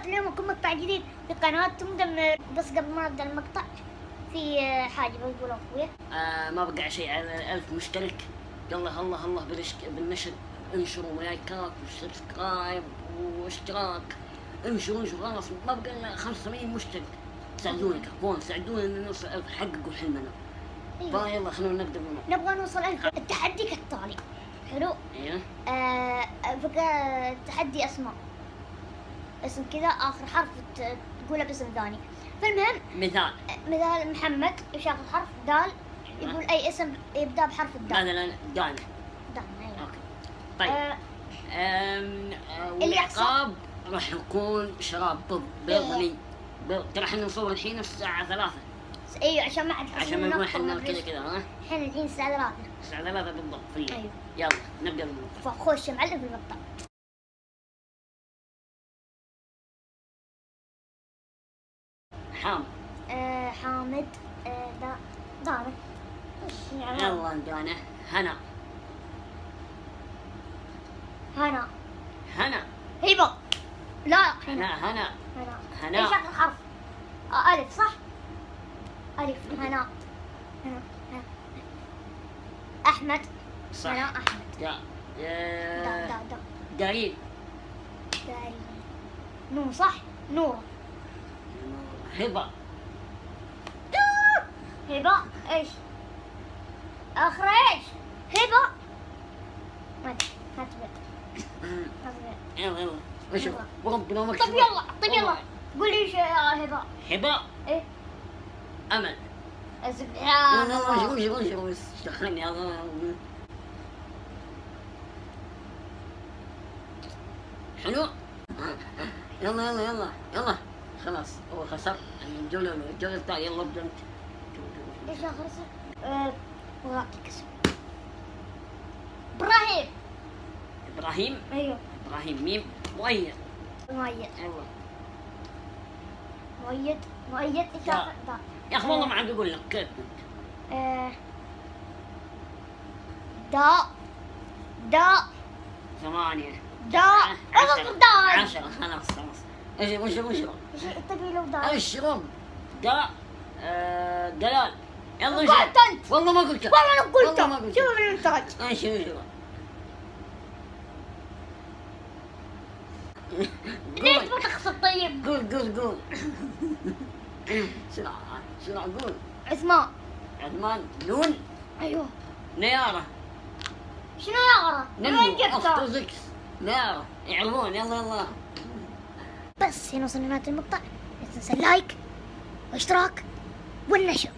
اليوم لكم مقطع جديد في قناة مدمر. بس قبل ما نبدأ المقطع في حاجة بقولها أخويا. ما بقى شيء على 1000 مشترك. يلا الله بالنشر، انشروا لايكات وسبسكرايب واشتراك، انشروا خلاص ما بقى الا 85 مشترك. ساعدونا كفون، ساعدونا ان نوصل 1000، حققوا حلمنا. أيوة. يلا خلونا نبدا نبغى نوصل 1000. التحدي كالتالي. حلو. ايوه. بقى تحدي اسماء، اسم كذا اخر حرف تقوله باسم ثاني. فالمهم مثال محمد ياخذ حرف دال، يقول اي اسم يبدا بحرف الدال. مثلا دانا. أيوة. اوكي طيب. العقاب راح يكون شراب بيض. ترى احنا نصور الحين الساعة 3. ايوه عشان ما نقول احنا كذا ها. الحين الساعة 3. الساعة 3 بالضبط في الليل. أيوة. يلا نبدا بالمقطع. فخش معلم في المقطع. حامد. دانا. يلا دانا. هنا. هبة. لا هنا. ايش اخر حرف؟ الف صح؟ الف. هنا. احمد. صح. هنا احمد. دارين. نور صح؟ نورة. هبة. ايش؟ اخر ايش؟ هبة. يلا وش وربنا ما طيب يلا قول لي ايش هبة؟ ايه؟ امل. سبحان الله. وش دخلني هذا. حلو. يلا خلاص هو خسر الجولة الثانية. يلا ابدا انت. ايش اخر اسم؟ واعطيك اسم. ابراهيم. ايوه ابراهيم. ميم. مؤيد. يلا مؤيد. ايش اخر؟ يا اخي والله ما عاد اقول لك كيف. داء 8. 10. خلاص. ايش طيب لو داء اشرب. داء. دلال. يلا قلت انت. والله ما قلت. شوف الانتاج. ايش ليش ما تخسر طيب؟ قول. سرعة قول. عثمان. نون. ايوه. نيارة. شنو نيارة؟ وين جبتها؟ زكس. نيارة يعرفون. يلا بس هنا وصلنا لنهاية المقطع. لا تنسى اللايك والاشتراك والنشر.